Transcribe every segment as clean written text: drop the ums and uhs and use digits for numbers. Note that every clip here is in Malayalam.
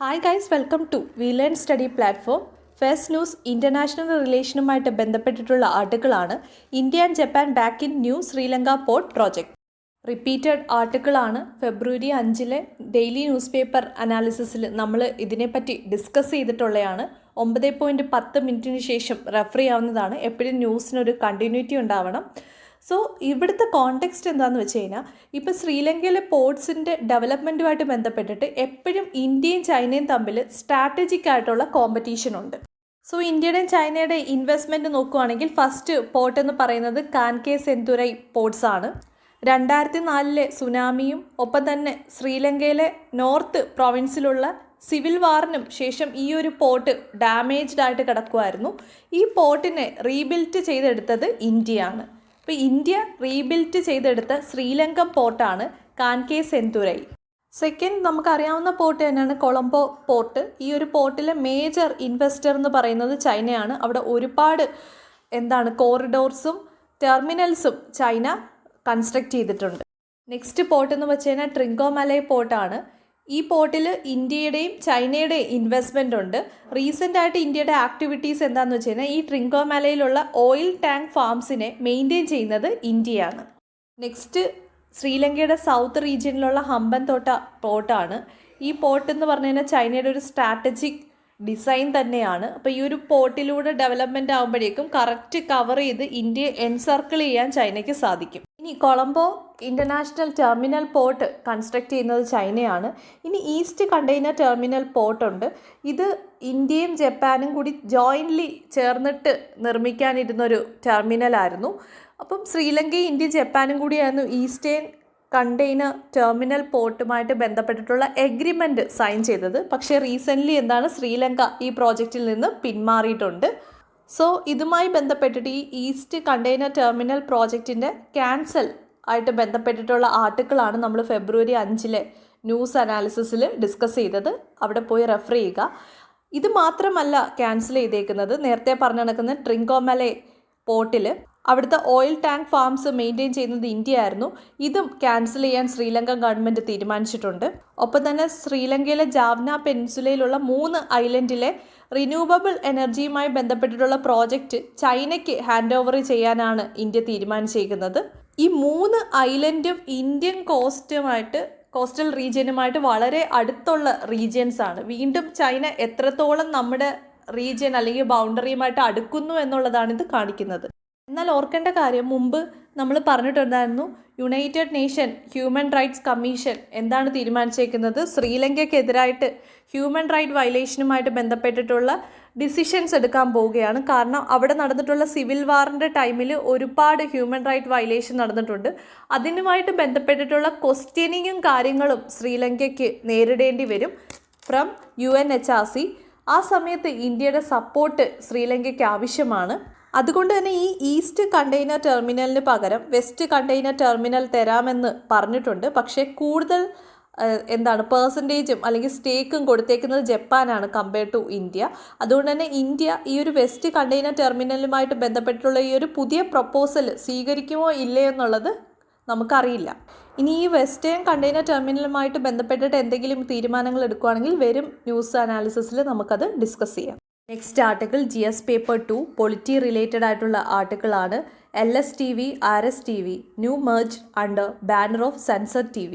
Hi guys, welcome to we learn study platform. First news international റിലേഷനുമായിട്ട് ബന്ധപ്പെട്ടിട്ടുള്ള ആർട്ടിക്കിളാണ് India and Japan back in new Sri Lanka port project. Repeated ആർട്ടിക്കിളാണ്. ഫെബ്രുവരി 5 ഡെയിലി ന്യൂസ് പേപ്പർ അനാലിസിസിൽ നമ്മൾ ഇതിനെപ്പറ്റി ഡിസ്കസ് ചെയ്തിട്ടുള്ളതാണ്. 9:10 ശേഷം റെഫർ ചെയ്യാവുന്നതാണ്. എപ്പോഴും ന്യൂസിനൊരു കണ്ടിന്യൂറ്റി ഉണ്ടാവണം. സോ ഇവിടുത്തെ കോണ്ടെക്സ്റ്റ് എന്താണെന്ന് വെച്ച് കഴിഞ്ഞാൽ, ഇപ്പോൾ ശ്രീലങ്കയിലെ പോർട്സിൻ്റെ ഡെവലപ്മെൻറ്റുമായിട്ട് ബന്ധപ്പെട്ടിട്ട് എപ്പോഴും ഇന്ത്യയും ചൈനയും തമ്മിൽ സ്ട്രാറ്റജിക് ആയിട്ടുള്ള കോമ്പറ്റീഷൻ ഉണ്ട്. സോ ഇന്ത്യയുടെയും ചൈനയുടെയും ഇൻവെസ്റ്റ്മെൻറ്റ് നോക്കുകയാണെങ്കിൽ ഫസ്റ്റ് പോർട്ട് എന്ന് പറയുന്നത് കാൻകെ സെന്തുരൈ പോർട്സ് ആണ്. 2004 സുനാമിയും ഒപ്പം തന്നെ ശ്രീലങ്കയിലെ നോർത്ത് പ്രൊവിൻസിലുള്ള സിവിൽ വാറിനും ശേഷം ഈ ഒരു പോർട്ട് ഡാമേജ്ഡ് ആയിട്ട് കിടക്കുമായിരുന്നു. ഈ പോർട്ടിനെ റീബിൽറ്റ് ചെയ്തെടുത്തത് ഇന്ത്യയാണ്. അപ്പോൾ ഇന്ത്യ റീബിൽറ്റ് ചെയ്തെടുത്ത ശ്രീലങ്കൻ പോർട്ടാണ് കാൻകെ സെന്തുരൈ. സെക്കൻഡ്, നമുക്കറിയാവുന്ന പോർട്ട് തന്നെയാണ് കൊളംബോ പോർട്ട്. ഈ ഒരു പോർട്ടിലെ മേജർ ഇൻവെസ്റ്റർ എന്ന് പറയുന്നത് ചൈനയാണ്. അവിടെ ഒരുപാട് കോറിഡോർസും ടെർമിനൽസും ചൈന കൺസ്ട്രക്റ്റ് ചെയ്തിട്ടുണ്ട്. നെക്സ്റ്റ് പോർട്ട് എന്ന് വെച്ച് കഴിഞ്ഞാൽ ട്രിങ്കോമലൈ പോർട്ടാണ്. ഈ പോർട്ടിൽ ഇന്ത്യയുടെയും ചൈനയുടെയും ഇൻവെസ്റ്റ്മെൻ്റ് ഉണ്ട്. റീസെൻ്റ് ആയിട്ട് ഇന്ത്യയുടെ ആക്ടിവിറ്റീസ് എന്താണെന്ന് വെച്ച് കഴിഞ്ഞാൽ ഈ ട്രിങ്കോമലയിലുള്ള ഓയിൽ ടാങ്ക് ഫാംസിനെ മെയിൻറ്റെയിൻ ചെയ്യുന്നത് ഇന്ത്യയാണ്. നെക്സ്റ്റ്, ശ്രീലങ്കയുടെ സൗത്ത് റീജിയനിലുള്ള ഹമ്പൻതോട്ട പോർട്ടാണ്. ഈ പോർട്ട് എന്ന് പറഞ്ഞു കഴിഞ്ഞാൽ ചൈനയുടെ ഒരു സ്ട്രാറ്റജിക് ഡിസൈൻ തന്നെയാണ്. അപ്പോൾ ഈ ഒരു പോർട്ടിലൂടെ ഡെവലപ്മെൻറ്റ് ആകുമ്പോഴേക്കും കറക്റ്റ് കവർ ചെയ്ത് ഇന്ത്യയെ എൻസർക്കിൾ ചെയ്യാൻ ചൈനയ്ക്ക് സാധിക്കും. ഇനി Colombo international terminal port construct ചെയ്യുന്നത് ചൈനയാണ്. ഇനി ഈസ്റ്റ് കണ്ടെയ്നർ ടെർമിനൽ പോർട്ടുണ്ട്. ഇത് ഇന്ത്യയും ജപ്പാനും കൂടി ജോയിൻ്റ്ലി ചേർന്നിട്ട് നിർമ്മിക്കാനിരുന്നൊരു ടെർമിനലായിരുന്നു. അപ്പം ശ്രീലങ്കയും ഇന്ത്യയും ജപ്പാനും കൂടിയായിരുന്നു ഈസ്റ്റേൺ കണ്ടെയ്നർ ടെർമിനൽ പോർട്ടുമായിട്ട് ബന്ധപ്പെട്ടിട്ടുള്ള എഗ്രിമെൻറ്റ് സൈൻ ചെയ്തത്. പക്ഷേ റീസെൻ്റ്ലി ശ്രീലങ്ക ഈ പ്രോജക്റ്റിൽ നിന്ന് പിന്മാറിയിട്ടുണ്ട്. സോ ഇതുമായി ബന്ധപ്പെട്ടിട്ട് ഈ ഈസ്റ്റ് കണ്ടെയ്നർ ടെർമിനൽ പ്രോജക്റ്റിൻ്റെ ക്യാൻസൽ ആയിട്ട് ബന്ധപ്പെട്ടിട്ടുള്ള ആർട്ടിക്കിളാണ് നമ്മൾ ഫെബ്രുവരി 5 ന്യൂസ് അനാലിസിസിൽ ഡിസ്കസ് ചെയ്തത്. അവിടെ പോയി റെഫർ ചെയ്യുക. ഇത് മാത്രമല്ല ക്യാൻസൽ ചെയ്തേക്കുന്നത്, നേരത്തെ പറഞ്ഞു നടക്കുന്ന ട്രിങ്കോമലൈ പോർട്ടിൽ അവിടുത്തെ ഓയിൽ ടാങ്ക് ഫാംസ് മെയിൻറ്റെയിൻ ചെയ്യുന്നത് ഇന്ത്യ ആയിരുന്നു. ഇതും ക്യാൻസൽ ചെയ്യാൻ ശ്രീലങ്കൻ ഗവൺമെൻറ് തീരുമാനിച്ചിട്ടുണ്ട്. ഒപ്പം തന്നെ ശ്രീലങ്കയിലെ ജാവ്ന പെനിൻസുലയിലുള്ള 3 ഐലൻഡിലെ റിന്യൂവബിൾ എനർജിയുമായി ബന്ധപ്പെട്ടിട്ടുള്ള പ്രോജക്റ്റ് ചൈനയ്ക്ക് ഹാൻഡ് ഓവർ ചെയ്യാനാണ് ഇന്ത്യ തീരുമാനിച്ചിരിക്കുന്നത്. ഈ 3 ഐലൻഡും ഇന്ത്യൻ കോസ്റ്റൽ റീജിയനുമായിട്ട് വളരെ അടുത്തുള്ള റീജിയൻസ് ആണ്. വീണ്ടും ചൈന എത്രത്തോളം നമ്മുടെ റീജിയൻ അല്ലെങ്കിൽ ബൗണ്ടറിയുമായിട്ട് അടുക്കുന്നു എന്നുള്ളതാണ് ഇത് കാണിക്കുന്നത്. എന്നാൽ ഓർക്കേണ്ട കാര്യം, മുമ്പ് നമ്മൾ പറഞ്ഞിട്ടുണ്ടായിരുന്നു, United nation human rights commission എന്താണ് തീരുമാനിച്ചേക്കുന്നത്, ശ്രീലങ്കയ്ക്കെതിരായിട്ട് ഹ്യൂമൻ റൈറ്റ് വയലേഷനുമായിട്ട് ബന്ധപ്പെട്ടിട്ടുള്ള ഡിസിഷൻസ് എടുക്കാൻ പോവുകയാണ്. കാരണം അവിടെ നടന്നിട്ടുള്ള സിവിൽ വാറിൻ്റെ ടൈമിൽ ഒരുപാട് ഹ്യൂമൻ റൈറ്റ് വയലേഷൻ നടന്നിട്ടുണ്ട്. അതിനുമായിട്ട് ബന്ധപ്പെട്ടിട്ടുള്ള ക്വസ്റ്റ്യനിങ്ങും കാര്യങ്ങളും ശ്രീലങ്കയ്ക്ക് നേരിടേണ്ടി വരും ഫ്രം UNHRC. ആ സമയത്ത് ഇന്ത്യയുടെ സപ്പോർട്ട് ശ്രീലങ്കയ്ക്ക് ആവശ്യമാണ്. അതുകൊണ്ട് തന്നെ ഈ ഈസ്റ്റ് കണ്ടെയ്നർ ടെർമിനലിന് പകരം വെസ്റ്റ് കണ്ടെയ്നർ ടെർമിനൽ തരാമെന്ന് പറഞ്ഞിട്ടുണ്ട്. പക്ഷേ കൂടുതൽ പേഴ്സൻറ്റേജും അല്ലെങ്കിൽ സ്റ്റേക്കും കൊടുത്തേക്കുന്നത് ജപ്പാനാണ് കമ്പയർ ടു ഇന്ത്യ. അതുകൊണ്ട് തന്നെ ഇന്ത്യ ഈ ഒരു വെസ്റ്റ് കണ്ടെയ്നർ ടെർമിനലുമായിട്ട് ബന്ധപ്പെട്ടുള്ള ഈ ഒരു പുതിയ പ്രപ്പോസൽ സ്വീകരിക്കുമോ ഇല്ലയോ എന്നുള്ളത് നമുക്കറിയില്ല. ഇനി ഈ വെസ്റ്റേൺ കണ്ടെയ്നർ ടെർമിനലുമായിട്ട് ബന്ധപ്പെട്ടിട്ട് എന്തെങ്കിലും തീരുമാനങ്ങൾ എടുക്കുകയാണെങ്കിൽ വരും ന്യൂസ് അനാലിസിസിൽ നമുക്കത് ഡിസ്കസ് ചെയ്യാം. Next article GS paper 2 polity related ആയിട്ടുള്ള ആർട്ടിക്കിളാണ്. LSTV RSTV new merge under banner of sensor TV.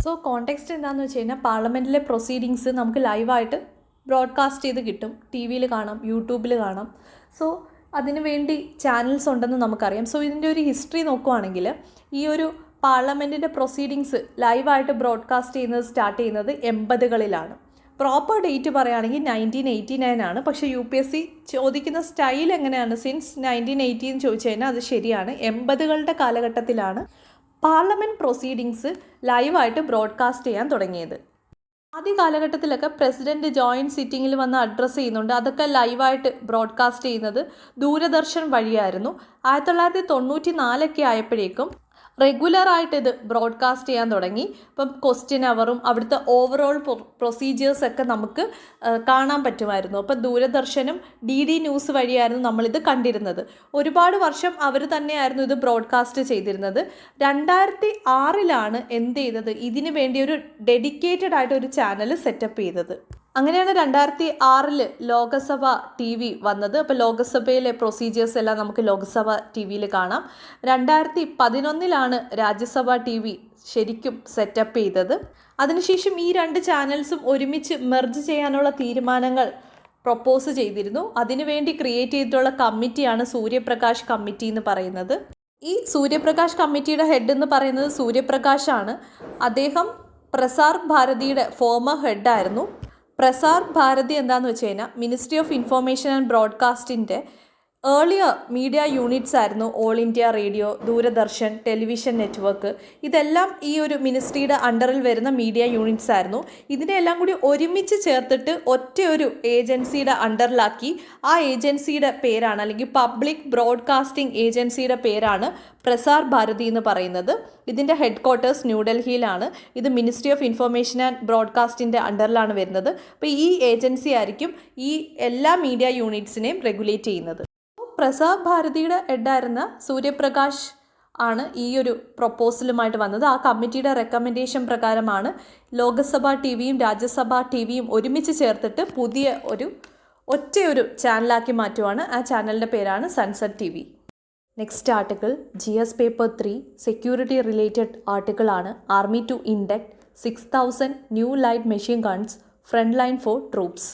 So context എന്താണെന്ന് വെച്ച് കഴിഞ്ഞാൽ, പാർലമെൻറ്റിലെ പ്രൊസീഡിങ്സ് നമുക്ക് ലൈവായിട്ട് ബ്രോഡ്കാസ്റ്റ് ചെയ്ത് കിട്ടും. TV കാണാം, യൂട്യൂബിൽ കാണാം. സോ അതിനു വേണ്ടി ചാനൽസ് ഉണ്ടെന്ന് നമുക്കറിയാം. സോ ഇതിൻ്റെ ഒരു ഹിസ്റ്ററി നോക്കുകയാണെങ്കിൽ, ഈ ഒരു പാർലമെൻറ്റിൻ്റെ പ്രൊസീഡിങ്സ് ലൈവായിട്ട് ബ്രോഡ്കാസ്റ്റ് ചെയ്യുന്നത് സ്റ്റാർട്ട് ചെയ്യുന്നത് 80കളിലാണ്. പ്രോപ്പർ ഡേറ്റ് പറയുകയാണെങ്കിൽ 1989 ആണ്. പക്ഷേ UPSC ചോദിക്കുന്ന സ്റ്റൈൽ എങ്ങനെയാണ്, സിൻസ് 1980 എന്ന് ചോദിച്ചു കഴിഞ്ഞാൽ അത് ശരിയാണ്. 80കളുടെ കാലഘട്ടത്തിലാണ് പാർലമെൻറ്റ് പ്രൊസീഡിങ്സ് ലൈവായിട്ട് ബ്രോഡ്കാസ്റ്റ് ചെയ്യാൻ തുടങ്ങിയത്. ആദ്യ കാലഘട്ടത്തിലൊക്കെ പ്രസിഡൻറ്റ് ജോയിൻറ്റ് സിറ്റിങ്ങിൽ വന്ന് അഡ്രസ്സ് ചെയ്യുന്നുണ്ട്. അതൊക്കെ ലൈവായിട്ട് ബ്രോഡ്കാസ്റ്റ് ചെയ്യുന്നത് ദൂരദർശൻ വഴിയായിരുന്നു. 1994 ആയപ്പോഴേക്കും റെഗുലറായിട്ട് ഇത് ബ്രോഡ്കാസ്റ്റ് ചെയ്യാൻ തുടങ്ങി. ഇപ്പം ക്വസ്റ്റ്യൻ അവറും അവിടുത്തെ ഓവറോൾ പ്രൊസീജിയേഴ്സൊക്കെ നമുക്ക് കാണാൻ പറ്റുമായിരുന്നു. അപ്പം ദൂരദർശനും DD ന്യൂസ് വഴിയായിരുന്നു നമ്മളിത് കണ്ടിരുന്നത്. ഒരുപാട് വർഷം അവർ തന്നെയായിരുന്നു ഇത് ബ്രോഡ്കാസ്റ്റ് ചെയ്തിരുന്നത്. 2006 എന്ത് ചെയ്തത്, ഇതിനു വേണ്ടി ഒരു ഡെഡിക്കേറ്റഡ് ആയിട്ട് ഒരു ചാനൽ സെറ്റപ്പ് ചെയ്തത്. അങ്ങനെയാണ് 2006 ലോകസഭ TV വന്നത്. അപ്പോൾ ലോകസഭയിലെ പ്രൊസീജിയേഴ്സ് എല്ലാം നമുക്ക് ലോകസഭ TV കാണാം. 2011 രാജ്യസഭ TV ശരിക്കും സെറ്റപ്പ് ചെയ്തത്. അതിനുശേഷം ഈ 2 ചാനൽസും ഒരുമിച്ച് മെർജ് ചെയ്യാനുള്ള തീരുമാനങ്ങൾ പ്രൊപ്പോസ് ചെയ്തിരുന്നു. അതിനുവേണ്ടി ക്രിയേറ്റ് ചെയ്തിട്ടുള്ള കമ്മിറ്റിയാണ് സൂര്യപ്രകാശ് കമ്മിറ്റി എന്ന് പറയുന്നത്. ഈ സൂര്യപ്രകാശ് കമ്മിറ്റിയുടെ ഹെഡ് എന്ന് പറയുന്നത് സൂര്യപ്രകാശാണ്. അദ്ദേഹം പ്രസാർ ഭാരതിയുടെ ഫോമർ ഹെഡായിരുന്നു. പ്രസാർ ഭാരതി എന്താണെന്ന് വെച്ച് കഴിഞ്ഞാൽ മിനിസ്ട്രി ഓഫ് ഇൻഫോർമേഷൻ ആൻഡ് ബ്രോഡ്കാസ്റ്റിൻ്റെ ഏർലിയർ മീഡിയ യൂണിറ്റ്സ് ആയിരുന്നു all India radio, Doordarshan, television network. ഇതെല്ലാം ഈ ഒരു മിനിസ്ട്രിയുടെ അണ്ടറിൽ വരുന്ന മീഡിയ യൂണിറ്റ്സ് ആയിരുന്നു. ഇതിനെല്ലാം കൂടി ഒരുമിച്ച് ചേർത്തിട്ട് ഒറ്റ ഒരു ഏജൻസിയുടെ അണ്ടറിലാക്കി. ആ ഏജൻസിയുടെ പേരാണ്, അല്ലെങ്കിൽ പബ്ലിക് ബ്രോഡ്കാസ്റ്റിംഗ് ഏജൻസിയുടെ പേരാണ് പ്രസാർ ഭാരതി എന്ന് പറയുന്നത്. ഇതിൻ്റെ ഹെഡ് ക്വാർട്ടേഴ്സ് ന്യൂഡൽഹിയിലാണ്. ഇത് മിനിസ്ട്രി ഓഫ് ഇൻഫോർമേഷൻ ആൻഡ് ബ്രോഡ്കാസ്റ്റിൻ്റെ അണ്ടറിലാണ് വരുന്നത്. അപ്പോൾ ഈ ഏജൻസി ആയിരിക്കും ഈ എല്ലാ മീഡിയ യൂണിറ്റ്സിനെയും റെഗുലേറ്റ് ചെയ്യുന്നത്. പ്രസാർ ഭാരതിയുടെ ഹെഡായിരുന്ന സൂര്യപ്രകാശ് ആണ് ഈ ഒരു പ്രൊപ്പോസലുമായിട്ട് വന്നത്. ആ കമ്മിറ്റിയുടെ റെക്കമെൻഡേഷൻ പ്രകാരമാണ് ലോകസഭ TVയും രാജ്യസഭ TVയും ഒരുമിച്ച് ചേർത്തിട്ട് പുതിയ ഒറ്റയൊരു ചാനലാക്കി മാറ്റുവാണ്. ആ ചാനലിൻ്റെ പേരാണ് sunset TV. Next article GS paper 3 security related ആർട്ടിക്കിളാണ്. Army to induct 6000 new light machine guns front line for troops.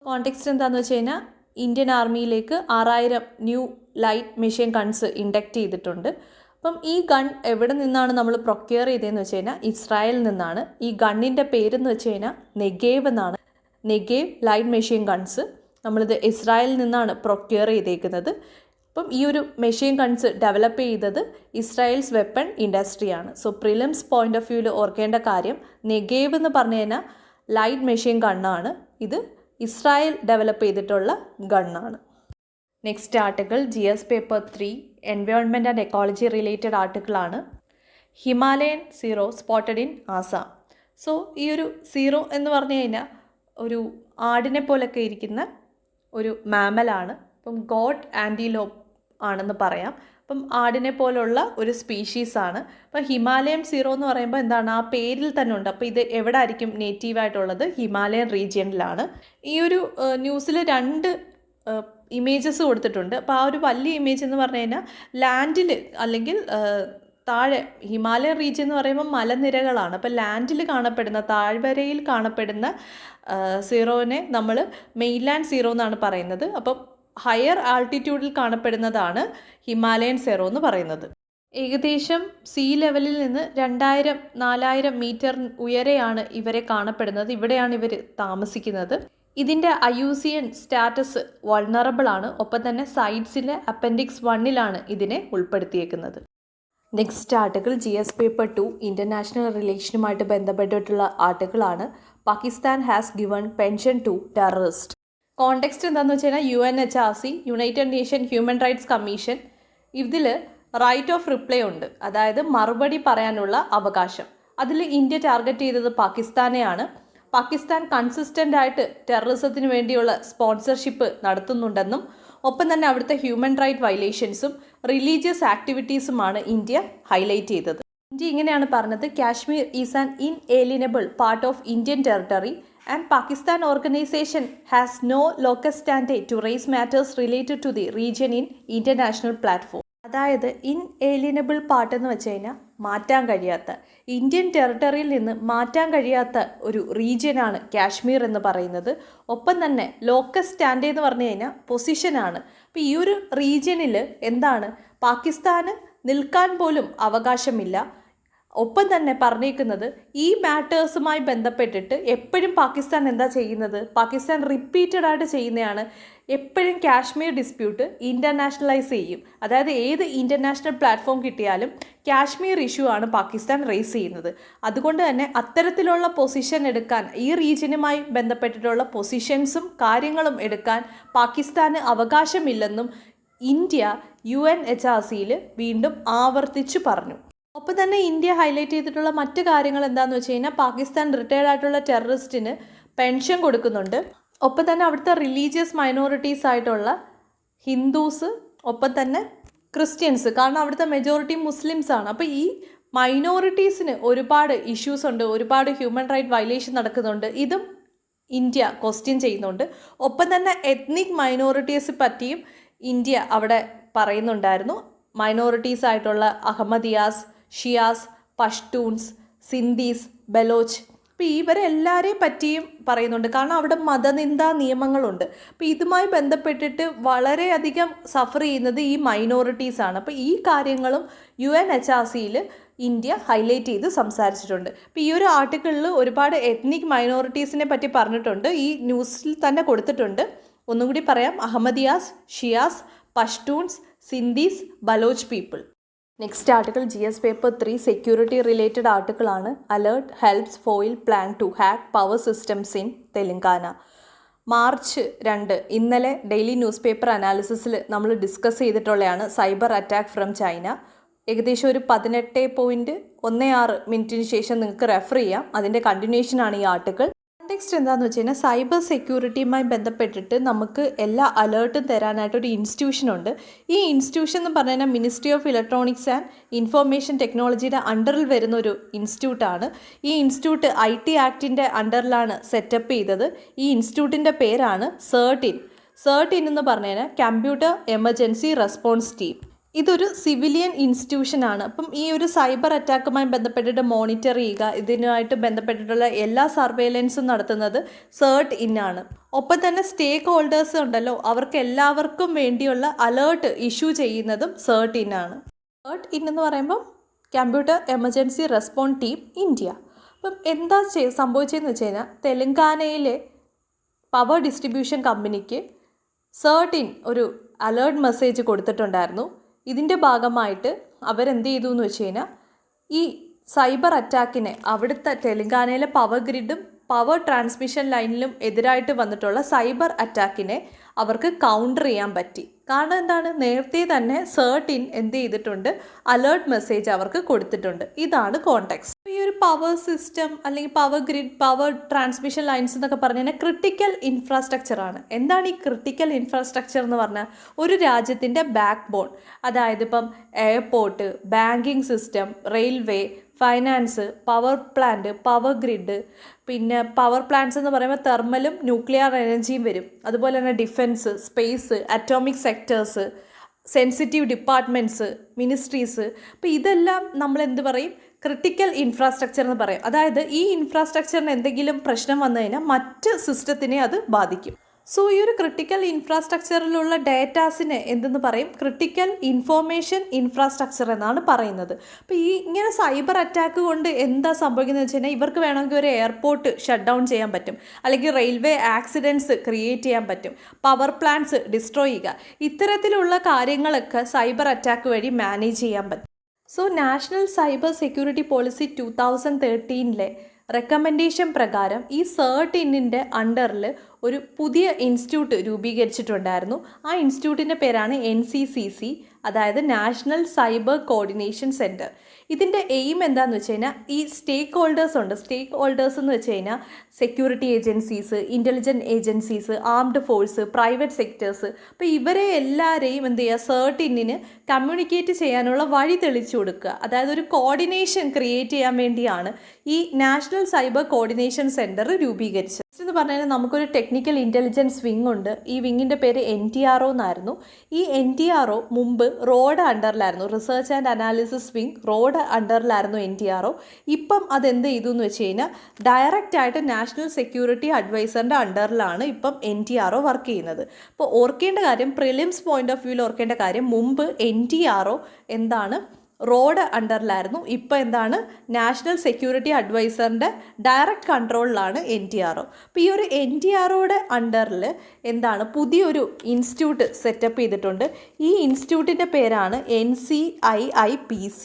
Context എന്താണെന്ന് വെച്ച് കഴിഞ്ഞാൽ ഇന്ത്യൻ ആർമിയിലേക്ക് 6000 new light machine guns induct ചെയ്തിട്ടുണ്ട്. അപ്പം ഈ ഗൺ എവിടെ നിന്നാണ് നമ്മൾ പ്രൊക്യൂർ ചെയ്തതെന്ന് വെച്ച് കഴിഞ്ഞാൽ ഇസ്രായേലിൽ നിന്നാണ്. ഈ ഗണ്ണിൻ്റെ പേരെന്ന് വെച്ച് കഴിഞ്ഞാൽ നെഗേവ് എന്നാണ്. നെഗേവ് ലൈറ്റ് മെഷീൻ ഗൺസ് നമ്മളിത് ഇസ്രായേലിൽ നിന്നാണ് പ്രൊക്യൂർ ചെയ്തേക്കുന്നത്. അപ്പം ഈ ഒരു മെഷീൻ ഗൺസ് ഡെവലപ്പ് ചെയ്തത് ഇസ്രായേൽസ് വെപ്പൺ ഇൻഡസ്ട്രിയാണ്. സോ പ്രിലിംസ് പോയിന്റ് ഓഫ് വ്യൂവിൽ ഓർക്കേണ്ട കാര്യം, നെഗേവ് എന്ന് പറഞ്ഞു കഴിഞ്ഞാൽ ലൈറ്റ് മെഷീൻ ഗണ്ണാണ്. ഇത് ഇസ്രായേൽ ഡെവലപ്പ് ചെയ്തിട്ടുള്ള ഗണ്ണാണ്. Next article GS paper 3 environment and ecology related ആർട്ടിക്കിളാണ്. Himalayan serow spotted in Assam. So ഈ ഒരു സീറോ എന്ന് പറഞ്ഞു കഴിഞ്ഞാൽ ഒരു ആടിനെ പോലൊക്കെ ഇരിക്കുന്ന ഒരു മാമലാണ്. അപ്പം ഗോഡ് ആൻറ്റിലോപ്പ് ആണെന്ന് പറയാം. അപ്പം ആടിനെ പോലുള്ള ഒരു സ്പീഷീസാണ്. അപ്പം ഹിമാലയൻ സീറോ എന്ന് പറയുമ്പോൾ എന്താണ്, ആ പേരിൽ തന്നെ ഉണ്ട്. അപ്പോൾ ഇത് എവിടെ ആയിരിക്കും നേറ്റീവായിട്ടുള്ളത്? ഹിമാലയൻ റീജിയനിലാണ്. ഈ ഒരു ന്യൂസിൽ 2 ഇമേജസ് കൊടുത്തിട്ടുണ്ട്. അപ്പോൾ ആ ഒരു വലിയ ഇമേജ് എന്ന് പറഞ്ഞു കഴിഞ്ഞാൽ ലാൻഡിൽ അല്ലെങ്കിൽ താഴെ ഹിമാലയൻ റീജിയൻ എന്ന് പറയുമ്പോൾ മലനിരകളാണ്. അപ്പോൾ ലാൻഡിൽ കാണപ്പെടുന്ന, താഴ്വരയിൽ കാണപ്പെടുന്ന സീറോനെ നമ്മൾ മെയിൻലാൻഡ് സീറോ എന്നാണ് പറയുന്നത്. അപ്പം ഹയർ ആൾട്ടിറ്റ്യൂഡിൽ കാണപ്പെടുന്നതാണ് ഹിമാലയൻ സീറോ എന്ന് പറയുന്നത്. ഏകദേശം സീ ലെവലിൽ നിന്ന് 2000-4000 മീറ്റർ ഉയരെയാണ് ഇവരെ കാണപ്പെടുന്നത്. ഇവിടെയാണ് ഇവർ താമസിക്കുന്നത്. ഇതിൻ്റെ IUCN സ്റ്റാറ്റസ് വൾണറബിൾ ആണ്. ഒപ്പം തന്നെ സൈറ്റ്സിലെ അപ്പൻഡിക്സ് 1 ഇതിനെ ഉൾപ്പെടുത്തിയേക്കുന്നത്. Next article GS paper 2 international റിലേഷനുമായിട്ട് ബന്ധപ്പെട്ടിട്ടുള്ള ആർട്ടിക്കിളാണ്. Pakistan has given pension to terrorist. Context എന്താണെന്ന് വെച്ച് കഴിഞ്ഞാൽ UNHRC, united nation human rights commission, ഇതിൽ റൈറ്റ് ഓഫ് റിപ്ലൈ ഉണ്ട്. അതായത് മറുപടി പറയാനുള്ള അവകാശം. അതിൽ ഇന്ത്യ ടാർഗറ്റ് ചെയ്തത് പാകിസ്ഥാനെയാണ്. പാകിസ്ഥാൻ കൺസിസ്റ്റൻ്റ് ആയിട്ട് ടെററിസത്തിന് വേണ്ടിയുള്ള സ്പോൺസർഷിപ്പ് നടത്തുന്നുണ്ടെന്നും ഒപ്പം തന്നെ അവിടുത്തെ ഹ്യൂമൻ റൈറ്റ് വയലേഷൻസും റിലീജിയസ് ആക്ടിവിറ്റീസുമാണ് ഇന്ത്യ ഹൈലൈറ്റ് ചെയ്തത്. ഇന്ത്യ ഇങ്ങനെയാണ് പറഞ്ഞത്: Kashmir is an inalienable part of Indian territory and Pakistan organisation has no locus standi to raise matters related to the region in international platform. അതായത് ഇൻഏലിയനബിൾ പാർട്ട് എന്ന് വെച്ച് കഴിഞ്ഞാൽ മാറ്റാൻ കഴിയാത്ത, ഇന്ത്യൻ ടെറിട്ടറിയിൽ നിന്ന് മാറ്റാൻ കഴിയാത്ത ഒരു റീജിയനാണ് കാശ്മീർ എന്ന് പറയുന്നത്. ഒപ്പം തന്നെ ലോക്കസ് സ്റ്റാൻഡേ എന്ന് പറഞ്ഞു കഴിഞ്ഞാൽ പൊസിഷനാണ്. അപ്പോൾ ഈ ഒരു റീജിയനിൽ എന്താണ്, പാകിസ്ഥാന് നിൽക്കാൻ പോലും അവകാശമില്ല. ഒപ്പം തന്നെ പറഞ്ഞേക്കുന്നത് ഈ മാറ്റേഴ്സുമായി ബന്ധപ്പെട്ടിട്ട് എപ്പോഴും പാകിസ്ഥാൻ എന്താ ചെയ്യുന്നത്, പാകിസ്ഥാൻ റിപ്പീറ്റഡ് ആയിട്ട് ചെയ്യുന്നതാണ്, എപ്പോഴും കാശ്മീർ ഡിസ്പ്യൂട്ട് ഇൻ്റർനാഷണലൈസ് ചെയ്യും. അതായത് ഏത് ഇൻ്റർനാഷണൽ പ്ലാറ്റ്ഫോം കിട്ടിയാലും കാശ്മീർ ഇഷ്യൂ ആണ് പാകിസ്ഥാൻ റേസ് ചെയ്യുന്നത്. അതുകൊണ്ട് തന്നെ അത്തരത്തിലുള്ള പൊസിഷൻ എടുക്കാൻ, ഈ റീജിയനുമായി ബന്ധപ്പെട്ടിട്ടുള്ള പൊസിഷൻസും കാര്യങ്ങളും എടുക്കാൻ പാകിസ്ഥാന് അവകാശമില്ലെന്നും ഇന്ത്യ UNHRCയിൽ വീണ്ടും ആവർത്തിച്ചു പറഞ്ഞു. ഒപ്പം തന്നെ ഇന്ത്യ ഹൈലൈറ്റ് ചെയ്തിട്ടുള്ള മറ്റു കാര്യങ്ങൾ എന്താണെന്ന് വെച്ച് കഴിഞ്ഞാൽ പാകിസ്ഥാൻ റിട്ടയർഡ് ആയിട്ടുള്ള ടെററിസ്റ്റിന് പെൻഷൻ കൊടുക്കുന്നുണ്ട്. ഒപ്പം തന്നെ അവിടുത്തെ റിലീജിയസ് മൈനോറിറ്റീസ് ആയിട്ടുള്ള ഹിന്ദുസ്, ഒപ്പം തന്നെ ക്രിസ്ത്യൻസ്, കാരണം അവിടുത്തെ മെജോറിറ്റി മുസ്ലിംസ് ആണ്. അപ്പോൾ ഈ മൈനോറിറ്റീസിന് ഒരുപാട് ഇഷ്യൂസ് ഉണ്ട്, ഒരുപാട് ഹ്യൂമൻ റൈറ്റ് വയലേഷൻ നടക്കുന്നുണ്ട്. ഇതും ഇന്ത്യ ക്വസ്റ്റ്യൻ ചെയ്യുന്നുണ്ട്. ഒപ്പം തന്നെ എത്നിക് മൈനോറിറ്റീസ് പറ്റിയും ഇന്ത്യ അവിടെ പറയുന്നുണ്ടായിരുന്നു. മൈനോറിറ്റീസ് ആയിട്ടുള്ള അഹമ്മദിയാസ്, ഷിയാസ്, പഷ്തൂൺസ്, സിന്ധീസ്, ബലോച്ച്, അപ്പോൾ ഇവരെല്ലാവരെയും പറ്റിയും പറയുന്നുണ്ട്. കാരണം അവിടെ മതനിന്ദാ നിയമങ്ങളുണ്ട്. അപ്പോൾ ഇതുമായി ബന്ധപ്പെട്ടിട്ട് വളരെയധികം സഫർ ചെയ്യുന്നത് ഈ മൈനോറിറ്റീസാണ്. അപ്പോൾ ഈ കാര്യങ്ങളും UNHRCയിൽ ഇന്ത്യ ഹൈലൈറ്റ് ചെയ്ത് സംസാരിച്ചിട്ടുണ്ട്. അപ്പോൾ ഈ ഒരു ആർട്ടിക്കിളിൽ ഒരുപാട് എത്നിക് മൈനോറിറ്റീസിനെ പറ്റി പറഞ്ഞിട്ടുണ്ട്. ഈ ന്യൂസിൽ തന്നെ കൊടുത്തിട്ടുണ്ട്. ഒന്നും കൂടി പറയാം: Ahmadiyyas, Shias, Pashtuns, Sindhis, Baloch people. Next article GS paper 3 security related article ആണ്. Alert helps foil plan to hack power systems in Telangana. March 2 ഇന്നലെ ഡെയിലി ന്യൂസ് പേപ്പർ അനാലിസിസിൽ നമ്മൾ ഡിസ്കസ് ചെയ്തിട്ടുള്ളതാണ് സൈബർ അറ്റാക്ക് ഫ്രം ചൈന. ഏകദേശം ഒരു 18.16 മിനിറ്റിന് ശേഷം നിങ്ങൾക്ക് റെഫർ ചെയ്യാം. അതിൻ്റെ കണ്ടിന്യൂഷനാണ് ഈ ആർട്ടിക്കിൾ. കോണ്ടെക്സ്റ്റ് എന്താണെന്ന് വെച്ച് കഴിഞ്ഞാൽ സൈബർ സെക്യൂരിറ്റിയുമായി ബന്ധപ്പെട്ടിട്ട് നമുക്ക് എല്ലാ അലേർട്ടും തരാനായിട്ടൊരു ഇൻസ്റ്റിറ്റ്യൂഷനുണ്ട്. ഈ ഇൻസ്റ്റിറ്റ്യൂഷൻ എന്ന് പറഞ്ഞു കഴിഞ്ഞാൽ ministry of electronics and information ടെക്നോളജിയുടെ അണ്ടറിൽ വരുന്ന ഒരു ഇൻസ്റ്റിറ്റ്യൂട്ടാണ്. ഈ ഇൻസ്റ്റിറ്റ്യൂട്ട് IT ആക്ടിൻ്റെ അണ്ടറിലാണ് സെറ്റപ്പ് ചെയ്തത്. ഈ ഇൻസ്റ്റിറ്റ്യൂട്ടിൻ്റെ പേരാണ് CERT-IN എന്ന് പറഞ്ഞു കഴിഞ്ഞാൽ കമ്പ്യൂട്ടർ എമർജൻസി റെസ്പോൺസ് ടീം. ഇതൊരു സിവിലിയൻ ഇൻസ്റ്റിറ്റ്യൂഷനാണ്. അപ്പം ഈ ഒരു സൈബർ അറ്റാക്കുമായി ബന്ധപ്പെട്ടിട്ട് മോണിറ്റർ ചെയ്യുക, ഇതിനായിട്ട് ബന്ധപ്പെട്ടിട്ടുള്ള എല്ലാ സർവേലൻസും നടത്തുന്നത് CERT-IN ആണ്. ഒപ്പം തന്നെ സ്റ്റേക്ക് ഹോൾഡേഴ്സ് ഉണ്ടല്ലോ, അവർക്ക് എല്ലാവർക്കും വേണ്ടിയുള്ള അലേർട്ട് ഇഷ്യൂ ചെയ്യുന്നതും CERT-IN ആണ്. CERT-IN എന്ന് പറയുമ്പം computer emergency response team India. അപ്പം എന്താ സംഭവിച്ചതെന്ന് വെച്ച് കഴിഞ്ഞാൽ തെലങ്കാനയിലെ പവർ ഡിസ്ട്രിബ്യൂഷൻ കമ്പനിക്ക് CERT-IN ഒരു അലേർട്ട് മെസ്സേജ് കൊടുത്തിട്ടുണ്ടായിരുന്നു. ഇതിൻ്റെ ഭാഗമായിട്ട് അവരെന്ത് ചെയ്തു എന്ന് വെച്ച് കഴിഞ്ഞാൽ ഈ സൈബർ അറ്റാക്കിനെ അവിടുത്തെ തെലങ്കാനയിലെ പവർ ഗ്രിഡും പവർ ട്രാൻസ്മിഷൻ ലൈനിലും എതിരായിട്ട് വന്നിട്ടുള്ള സൈബർ അറ്റാക്കിനെ അവർക്ക് കൗണ്ടർ ചെയ്യാൻ പറ്റി. കാരണം എന്താണ്, നേരത്തെ തന്നെ CERT-IN എന്ത് ചെയ്തിട്ടുണ്ട്, അലേർട്ട് മെസ്സേജ് അവർക്ക് കൊടുത്തിട്ടുണ്ട്. ഇതാണ് കോണ്ടെക്സ്റ്റ്. ഈ ഒരു പവർ സിസ്റ്റം അല്ലെങ്കിൽ power grid, power transmission lines എന്നൊക്കെ പറഞ്ഞു കഴിഞ്ഞാൽ ക്രിട്ടിക്കൽ ഇൻഫ്രാസ്ട്രക്ചറാണ്. എന്താണ് ഈ ക്രിട്ടിക്കൽ ഇൻഫ്രാസ്ട്രക്ചർ എന്ന് പറഞ്ഞാൽ? ഒരു രാജ്യത്തിൻ്റെ ബാക്ക് ബോൺ. അതായത് ഇപ്പം airport, banking system, railway, finance, power plant, power grid, പിന്നെ പവർ പ്ലാന്റ്സ് എന്ന് പറയുമ്പോൾ തെർമലും ന്യൂക്ലിയർ എനർജിയും വരും. അതുപോലെ തന്നെ defence, space, atomic sectors, sensitive departments, ministries. അപ്പോൾ ഇതെല്ലാം നമ്മൾ എന്ത് പറയും, ക്രിട്ടിക്കൽ ഇൻഫ്രാസ്ട്രക്ചർ എന്ന് പറയും. അതായത് ഈ ഇൻഫ്രാസ്ട്രക്ചറിന് എന്തെങ്കിലും പ്രശ്നം വന്നു കഴിഞ്ഞാൽ മറ്റ് സിസ്റ്റത്തിനെ അത് ബാധിക്കും. സോ ഈ ഒരു ക്രിട്ടിക്കൽ ഇൻഫ്രാസ്ട്രക്ചറിലുള്ള ഡേറ്റാസിനെ എന്തെന്ന് പറയും, ക്രിട്ടിക്കൽ ഇൻഫോർമേഷൻ ഇൻഫ്രാസ്ട്രക്ചർ എന്നാണ് പറയുന്നത്. അപ്പോൾ ഈ ഇങ്ങനെ സൈബർ അറ്റാക്ക് കൊണ്ട് എന്താ സംഭവിക്കുന്നത് വെച്ച് കഴിഞ്ഞാൽ ഇവർക്ക് വേണമെങ്കിൽ ഒരു എയർപോർട്ട് ഷട്ട് ഡൗൺ ചെയ്യാൻ പറ്റും, അല്ലെങ്കിൽ റെയിൽവേ ആക്സിഡൻറ്റ്സ് ക്രിയേറ്റ് ചെയ്യാൻ പറ്റും, പവർ പ്ലാന്റ്സ് ഡിസ്ട്രോയ് ചെയ്യുക. ഇത്തരത്തിലുള്ള കാര്യങ്ങളൊക്കെ സൈബർ അറ്റാക്ക് വഴി മാനേജ് ചെയ്യാൻ പറ്റും. So national cyber security policy 2013 recommendation പ്രകാരം ഈ CERT-IN അണ്ടറിൽ ഒരു പുതിയ ഇൻസ്റ്റിറ്റ്യൂട്ട് രൂപീകരിച്ചിട്ടുണ്ടായിരുന്നു. ആ ഇൻസ്റ്റിറ്റ്യൂട്ടിൻ്റെ പേരാണ് NCCC, അതായത് നാഷണൽ സൈബർ കോർഡിനേഷൻ സെൻറ്റർ. ഇതിൻ്റെ എയിം എന്താണെന്ന് വെച്ച് കഴിഞ്ഞാൽ ഈ സ്റ്റേക്ക് ഹോൾഡേഴ്സ് ഉണ്ട്. സ്റ്റേക്ക് ഹോൾഡേഴ്സ് എന്ന് വെച്ച് കഴിഞ്ഞാൽ security agencies, intelligent agencies, armed force, private sectors. അപ്പോൾ ഇവരെ എല്ലാവരെയും എന്ത് ചെയ്യുക, CERT-IN കമ്മ്യൂണിക്കേറ്റ് ചെയ്യാനുള്ള വഴി തെളിച്ചു കൊടുക്കുക. അതായത് ഒരു കോർഡിനേഷൻ ക്രിയേറ്റ് ചെയ്യാൻ വേണ്ടിയാണ് ഈ നാഷണൽ സൈബർ കോർഡിനേഷൻ സെൻറ്റർ രൂപീകരിച്ചത്. എന്ന് പറഞ്ഞു കഴിഞ്ഞാൽ നമുക്കൊരു ടെക്നിക്കൽ ഇൻ്റലിജൻസ് വിങ് ഉണ്ട്. ഈ വിങ്ങിൻ്റെ പേര് NTRO എന്നായിരുന്നു. ഈ NTRO മുമ്പ് റോഡ് അണ്ടറിലായിരുന്നു, research and analysis wing RAW അണ്ടറിലായിരുന്നു NTRO. ഇപ്പം അതെന്ത് ചെയ്തു എന്ന് വെച്ച് കഴിഞ്ഞാൽ ഡയറക്റ്റ് ആയിട്ട് നാഷണൽ സെക്യൂരിറ്റി അഡ്വൈസറിൻ്റെ അണ്ടറിലാണ് ഇപ്പം NTRO വർക്ക് ചെയ്യുന്നത്. അപ്പോൾ ഓർക്കേണ്ട കാര്യം, പ്രിലിംസ് പോയിന്റ് ഓഫ് വ്യൂവിൽ ഓർക്കേണ്ട കാര്യം, മുമ്പ് NTRO എന്താണ്, റോഡ് അണ്ടറിലായിരുന്നു. ഇപ്പോൾ എന്താണ്, നാഷണൽ സെക്യൂരിറ്റി അഡ്വൈസറിൻ്റെ ഡയറക്റ്റ് കൺട്രോളിലാണ് NTRO. അപ്പോൾ ഈ ഒരു NTROയുടെ അണ്ടറിൽ എന്താണ്, പുതിയൊരു ഇൻസ്റ്റിറ്റ്യൂട്ട് സെറ്റപ്പ് ചെയ്തിട്ടുണ്ട്. ഈ ഇൻസ്റ്റിറ്റ്യൂട്ടിൻ്റെ പേരാണ് NCIIPC.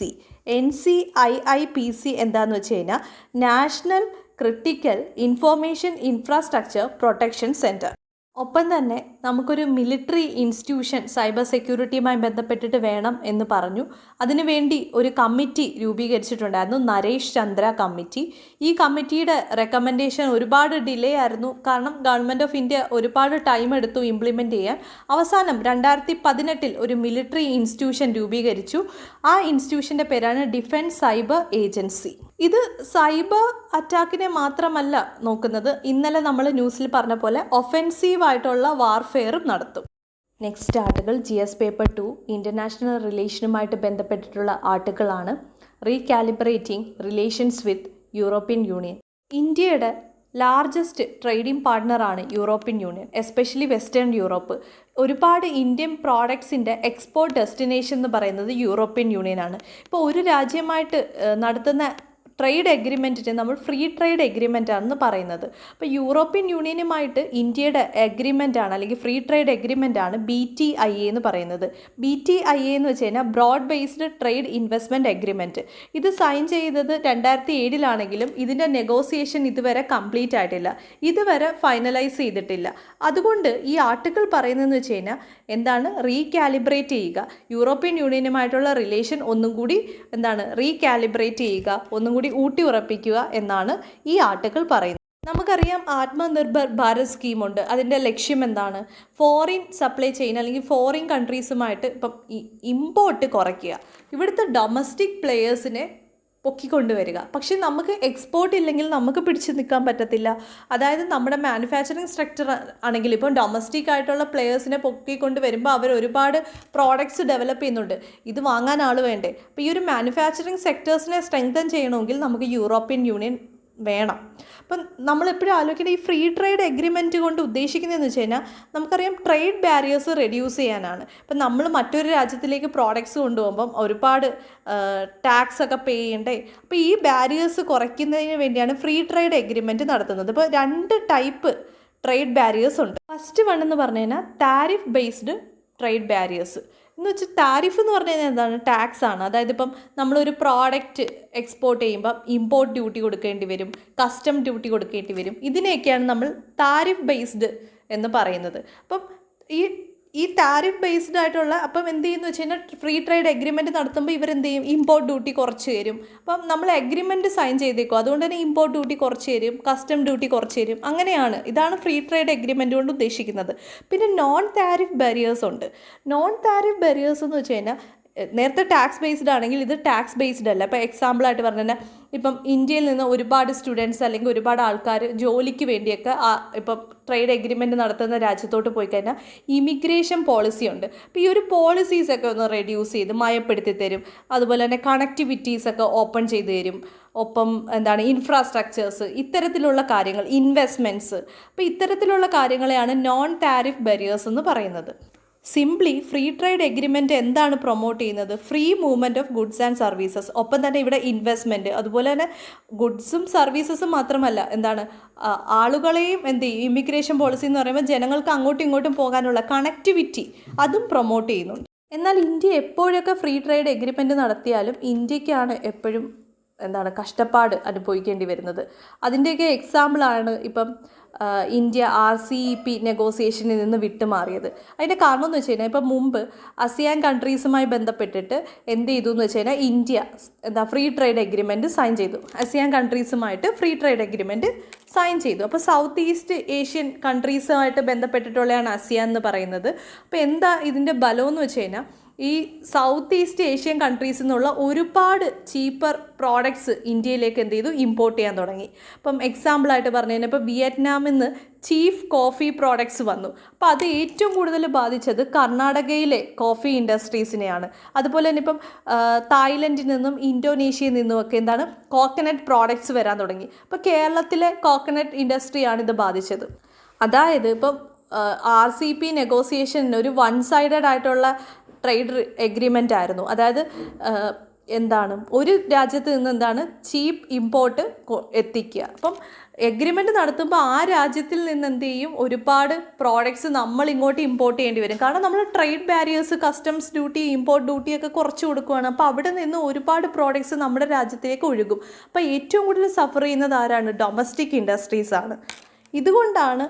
NCIIPC എന്താണെന്ന് വെച്ച് കഴിഞ്ഞാൽ national critical information infrastructure protection centre. ഒപ്പം തന്നെ നമുക്കൊരു മിലിറ്ററി ഇൻസ്റ്റിറ്റ്യൂഷൻ സൈബർ സെക്യൂരിറ്റിയുമായി ബന്ധപ്പെട്ടിട്ട് വേണം എന്ന് പറഞ്ഞു. അതിനുവേണ്ടി ഒരു കമ്മിറ്റി രൂപീകരിച്ചിട്ടുണ്ടായിരുന്നു, നരേഷ് ചന്ദ്ര കമ്മിറ്റി. ഈ കമ്മിറ്റിയുടെ റെക്കമെൻഡേഷൻ ഒരുപാട് ഡിലേ ആയിരുന്നു. കാരണം ഗവൺമെൻറ് ഓഫ് ഇന്ത്യ ഒരുപാട് ടൈം എടുത്തു ഇംപ്ലിമെൻറ്റ് ചെയ്യാൻ. അവസാനം 2018 ഒരു മിലിറ്ററി ഇൻസ്റ്റിറ്റ്യൂഷൻ രൂപീകരിച്ചു. ആ ഇൻസ്റ്റിറ്റ്യൂഷൻ്റെ പേരാണ് ഡിഫൻസ് സൈബർ ഏജൻസി. ഇത് സൈബർ അറ്റാക്കിനെ മാത്രമല്ല നോക്കുന്നത്, ഇന്നലെ നമ്മൾ ന്യൂസിൽ പറഞ്ഞ പോലെ ഒഫെൻസീവായിട്ടുള്ള വാർഫെയറും നടത്തും. Next article GS paper 2 international റിലേഷനുമായിട്ട് ബന്ധപ്പെട്ടിട്ടുള്ള ആർട്ടിക്കിളാണ്. Recalibrating relations with European union. ഇന്ത്യയുടെ ലാർജസ്റ്റ് ട്രേഡിംഗ് പാർട്ട്ണറാണ് European union, especially western Europe. ഒരുപാട് ഇന്ത്യൻ പ്രോഡക്ട്സിൻ്റെ എക്സ്പോർട്ട് ഡെസ്റ്റിനേഷൻ എന്ന് പറയുന്നത് യൂറോപ്യൻ യൂണിയനാണ്. ഇപ്പോൾ ഒരു രാജ്യമായിട്ട് നടത്തുന്ന ട്രേഡ് എഗ്രിമെൻറ്റിന് നമ്മൾ ഫ്രീ ട്രേഡ് എഗ്രിമെൻ്റ് ആണെന്ന് പറയുന്നത്. അപ്പോൾ യൂറോപ്യൻ യൂണിയനുമായിട്ട് ഇന്ത്യയുടെ എഗ്രിമെൻ്റാണ് അല്ലെങ്കിൽ ഫ്രീ ട്രേഡ് എഗ്രിമെൻ്റാണ് BTIA എന്ന് പറയുന്നത്. BTIA എന്ന് വെച്ച് കഴിഞ്ഞാൽ broad based trade investment agreement. ഇത് സൈൻ ചെയ്തത് 2007 ഇതിൻ്റെ നെഗോസിയേഷൻ ഇതുവരെ കംപ്ലീറ്റ് ആയിട്ടില്ല, ഇതുവരെ ഫൈനലൈസ് ചെയ്തിട്ടില്ല. അതുകൊണ്ട് ഈ ആർട്ടിക്കിൾ പറയുന്നതെന്ന് വെച്ച് കഴിഞ്ഞാൽ എന്താണ്, റീകാലിബ്രേറ്റ് ചെയ്യുക, യൂറോപ്യൻ യൂണിയനുമായിട്ടുള്ള റിലേഷൻ ഒന്നും കൂടി റീകാലിബ്രേറ്റ് ചെയ്യുക, ഒന്നും കൂടി ഊട്ടി ഉറപ്പിക്കുക എന്നാണ് ഈ ആർട്ടിക്കിൾ പറയുന്നത്. നമുക്കറിയാം ആത്മനിർഭർ ഭാരത് സ്കീമുണ്ട്. അതിൻ്റെ ലക്ഷ്യം എന്താണ്? ഫോറിൻ സപ്ലൈ ചെയിൻ അല്ലെങ്കിൽ ഫോറിൻ കൺട്രീസുമായിട്ട് ഇപ്പം ഇമ്പോർട്ട് കുറയ്ക്കുക, ഇവിടുത്തെ ഡൊമസ്റ്റിക് പ്ലെയേഴ്സിനെ പൊക്കിക്കൊണ്ടുവരിക. പക്ഷേ നമുക്ക് എക്സ്പോർട്ട് ഇല്ലെങ്കിൽ നമുക്ക് പിടിച്ചു നിൽക്കാൻ പറ്റത്തില്ല. അതായത് നമ്മുടെ മാനുഫാക്ചറിങ് സ്ട്രക്ചർ ആണെങ്കിൽ ഇപ്പം ഡൊമസ്റ്റിക് ആയിട്ടുള്ള പ്ലെയേഴ്സിനെ പൊക്കിക്കൊണ്ട് വരുമ്പോൾ അവർ ഒരുപാട് പ്രോഡക്ട്സ് ഡെവലപ്പ് ചെയ്യുന്നുണ്ട്, ഇത് വാങ്ങാൻ ആൾ വേണ്ടേ? അപ്പോൾ ഈ ഒരു മാനുഫാക്ചറിങ് സെക്ടേഴ്സിനെ സ്ട്രെങ്തൻ ചെയ്യണമെങ്കിൽ നമുക്ക് യൂറോപ്യൻ യൂണിയൻ വേണം. അപ്പം നമ്മളെപ്പോഴും ആലോചിക്കേണ്ട ഈ ഫ്രീ ട്രേഡ് എഗ്രിമെൻറ്റ് കൊണ്ട് ഉദ്ദേശിക്കുന്നതെന്ന് വെച്ച് കഴിഞ്ഞാൽ നമുക്കറിയാം ട്രേഡ് ബാരിയേഴ്സ് റെഡ്യൂസ് ചെയ്യാനാണ്. ഇപ്പം നമ്മൾ മറ്റൊരു രാജ്യത്തിലേക്ക് പ്രോഡക്ട്സ് കൊണ്ടുപോകുമ്പം ഒരുപാട് ടാക്സ് ഒക്കെ പേ ചെയ്യണ്ടേ. അപ്പോൾ ഈ ബാരിയേഴ്സ് കുറയ്ക്കുന്നതിന് വേണ്ടിയാണ് ഫ്രീ ട്രേഡ് എഗ്രിമെൻറ്റ് നടത്തുന്നത്. ഇപ്പോൾ 2 ടൈപ്പ് ട്രേഡ് ബാരിയേഴ്സ് ഉണ്ട്. ഫസ്റ്റ് വൺ എന്ന് പറഞ്ഞു കഴിഞ്ഞാൽ താരിഫ് ബേസ്ഡ് ട്രേഡ് ബാരിയേഴ്സ് എന്ന് വെച്ചാൽ താരിഫ് എന്ന് പറഞ്ഞു കഴിഞ്ഞാൽ എന്താണ്, ടാക്സ് ആണ്. അതായത് ഇപ്പം നമ്മളൊരു പ്രോഡക്റ്റ് എക്സ്പോർട്ട് ചെയ്യുമ്പം ഇമ്പോർട്ട് ഡ്യൂട്ടി കൊടുക്കേണ്ടി വരും, കസ്റ്റം ഡ്യൂട്ടി കൊടുക്കേണ്ടി വരും. ഇതിനെയൊക്കെയാണ് നമ്മൾ താരിഫ് ബേസ്ഡ് എന്ന് പറയുന്നത്. അപ്പം ഈ താരിഫ് ബേസ്ഡ് ആയിട്ടുള്ള അപ്പം എന്ത് ചെയ്യുന്നു വെച്ച് കഴിഞ്ഞാൽ ഫ്രീ ട്രേഡ് എഗ്രിമെൻറ്റ് നടത്തുമ്പോൾ ഇവരെന്ത് ചെയ്യും, ഇമ്പോർട്ട് ഡ്യൂട്ടി കുറച്ച് തരും. അപ്പം നമ്മൾ എഗ്രിമെൻറ്റ് സൈൻ ചെയ്തേക്കും, അതുകൊണ്ട് തന്നെ ഇമ്പോർട്ട് ഡ്യൂട്ടി കുറച്ച് തരും, കസ്റ്റം ഡ്യൂട്ടി കുറച്ച് തരും. അങ്ങനെയാണ്, ഇതാണ് ഫ്രീ ട്രേഡ് എഗ്രിമെൻറ്റ് കൊണ്ട് ഉദ്ദേശിക്കുന്നത്. പിന്നെ നോൺ താരിഫ് ബാരിയേഴ്സ് ഉണ്ട്. നോൺ താരിഫ് ബാരിയേഴ്സ് എന്ന് വെച്ച് കഴിഞ്ഞാൽ നേരത്തെ ടാക്സ് ബേസ്ഡ് ആണെങ്കിൽ ഇത് ടാക്സ് ബേസ്ഡ് അല്ല. ഇപ്പോൾ എക്സാമ്പിളായിട്ട് പറഞ്ഞു കഴിഞ്ഞാൽ ഇപ്പം ഇന്ത്യയിൽ നിന്ന് ഒരുപാട് സ്റ്റുഡൻസ് അല്ലെങ്കിൽ ഒരുപാട് ആൾക്കാർ ജോലിക്ക് വേണ്ടിയൊക്കെ ഇപ്പം ട്രേഡ് എഗ്രിമെൻറ്റ് നടത്തുന്ന രാജ്യത്തോട്ട് പോയി കഴിഞ്ഞാൽ ഇമിഗ്രേഷൻ പോളിസി ഉണ്ട്. അപ്പോൾ ഈ ഒരു പോളിസീസൊക്കെ ഒന്ന് റെഡ്യൂസ് ചെയ്ത് മയപ്പെടുത്തി തരും. അതുപോലെ തന്നെ കണക്ടിവിറ്റീസൊക്കെ ഓപ്പൺ ചെയ്ത് തരും. ഒപ്പം ഇൻഫ്രാസ്ട്രക്ചേഴ്സ്, ഇത്തരത്തിലുള്ള കാര്യങ്ങൾ, ഇൻവെസ്റ്റ്മെൻറ്റ്സ്. അപ്പോൾ ഇത്തരത്തിലുള്ള കാര്യങ്ങളെയാണ് നോൺ താരിഫ് ബാരിയേഴ്സ് എന്ന് പറയുന്നത്. സിംപ്ലി ഫ്രീ ട്രേഡ് എഗ്രിമെൻറ്റ് എന്താണ് പ്രൊമോട്ട് ചെയ്യുന്നത്? Free movement of goods and services. ഒപ്പം തന്നെ ഇവിടെ ഇൻവെസ്റ്റ്മെൻറ്റ്, അതുപോലെ തന്നെ ഗുഡ്സും സർവീസസും മാത്രമല്ല ആളുകളെയും എന്ത് ചെയ്യും, ഇമിഗ്രേഷൻ പോളിസി എന്ന് പറയുമ്പോൾ ജനങ്ങൾക്ക് അങ്ങോട്ടും ഇങ്ങോട്ടും പോകാനുള്ള കണക്ടിവിറ്റി അതും പ്രൊമോട്ട് ചെയ്യുന്നുണ്ട്. എന്നാൽ ഇന്ത്യ എപ്പോഴൊക്കെ ഫ്രീ ട്രേഡ് എഗ്രിമെൻറ്റ് നടത്തിയാലും ഇന്ത്യക്കാണ് എപ്പോഴും കഷ്ടപ്പാട് അനുഭവിക്കേണ്ടി വരുന്നത്. അതിൻ്റെയൊക്കെ എക്സാമ്പിളാണ് ഇപ്പം ഇന്ത്യ RCEP നെഗോസിയേഷനിൽ നിന്ന് വിട്ടുമാറിയത്. അതിൻ്റെ കാരണം എന്ന് വെച്ച് കഴിഞ്ഞാൽ ഇപ്പം മുമ്പ് ASEAN കൺട്രീസുമായി ബന്ധപ്പെട്ടിട്ട് എന്ത് ചെയ്തു എന്ന് വെച്ച് കഴിഞ്ഞാൽ India free trade agreement sign ചെയ്തു. ASEAN കൺട്രീസുമായിട്ട് ഫ്രീ ട്രേഡ് എഗ്രിമെൻറ്റ് സൈൻ ചെയ്തു. അപ്പോൾ സൗത്ത് ഈസ്റ്റ് ഏഷ്യൻ കൺട്രീസുമായിട്ട് ബന്ധപ്പെട്ടിട്ടുള്ളതാണ് ASEAN എന്ന് പറയുന്നത്. അപ്പോൾ എന്താ ഇതിൻ്റെ ബലമെന്ന് വെച്ച് കഴിഞ്ഞാൽ ഈ സൗത്ത് ഈസ്റ്റ് ഏഷ്യൻ കൺട്രീസിൽ നിന്നുള്ള ഒരുപാട് ചീപ്പർ പ്രോഡക്ട്സ് ഇന്ത്യയിലേക്ക് എന്ത് ചെയ്തു, ഇമ്പോർട്ട് ചെയ്യാൻ തുടങ്ങി. ഇപ്പം എക്സാമ്പിളായിട്ട് പറഞ്ഞു കഴിഞ്ഞാൽ ഇപ്പോൾ വിയറ്റ്നാമിൽ നിന്ന് ചീഫ് കോഫി പ്രോഡക്ട്സ് വന്നു. അപ്പോൾ അത് ഏറ്റവും കൂടുതൽ ബാധിച്ചത് കർണാടകയിലെ കോഫി ഇൻഡസ്ട്രീസിനെയാണ്. അതുപോലെ തന്നെ ഇപ്പം തായ്ലൻഡിൽ നിന്നും ഇന്തോനേഷ്യയിൽ നിന്നുമൊക്കെ കോക്കനട്ട് പ്രോഡക്ട്സ് വരാൻ തുടങ്ങി. അപ്പോൾ കേരളത്തിലെ കോക്കനട്ട് ഇൻഡസ്ട്രിയാണ് ഇത് ബാധിച്ചത്. അതായത് ഇപ്പം RCEP നെഗോസിയേഷന് ഒരു 1 സൈഡഡ് ആയിട്ടുള്ള ട്രേഡ് എഗ്രിമെൻ്റ് ആയിരുന്നു. അതായത് ഒരു രാജ്യത്ത് നിന്ന് ചീപ്പ് ഇമ്പോർട്ട് എത്തിക്കുക. അപ്പം എഗ്രിമെൻറ്റ് നടത്തുമ്പോൾ ആ രാജ്യത്തിൽ നിന്ന് എന്ത് ചെയ്യും, ഒരുപാട് പ്രോഡക്ട്സ് നമ്മൾ ഇങ്ങോട്ട് ഇമ്പോർട്ട് ചെയ്യേണ്ടി വരും. കാരണം നമ്മൾ trade barriers, customs duty, import ഡ്യൂട്ടിയൊക്കെ കുറച്ച് കൊടുക്കുകയാണ്. അപ്പോൾ അവിടെ നിന്ന് ഒരുപാട് പ്രോഡക്ട്സ് നമ്മുടെ രാജ്യത്തേക്ക് ഒഴുകും. അപ്പോൾ ഏറ്റവും കൂടുതൽ സഫർ ചെയ്യുന്നത് ആരാണ്? ഡൊമസ്റ്റിക് ഇൻഡസ്ട്രീസാണ്. ഇതുകൊണ്ടാണ്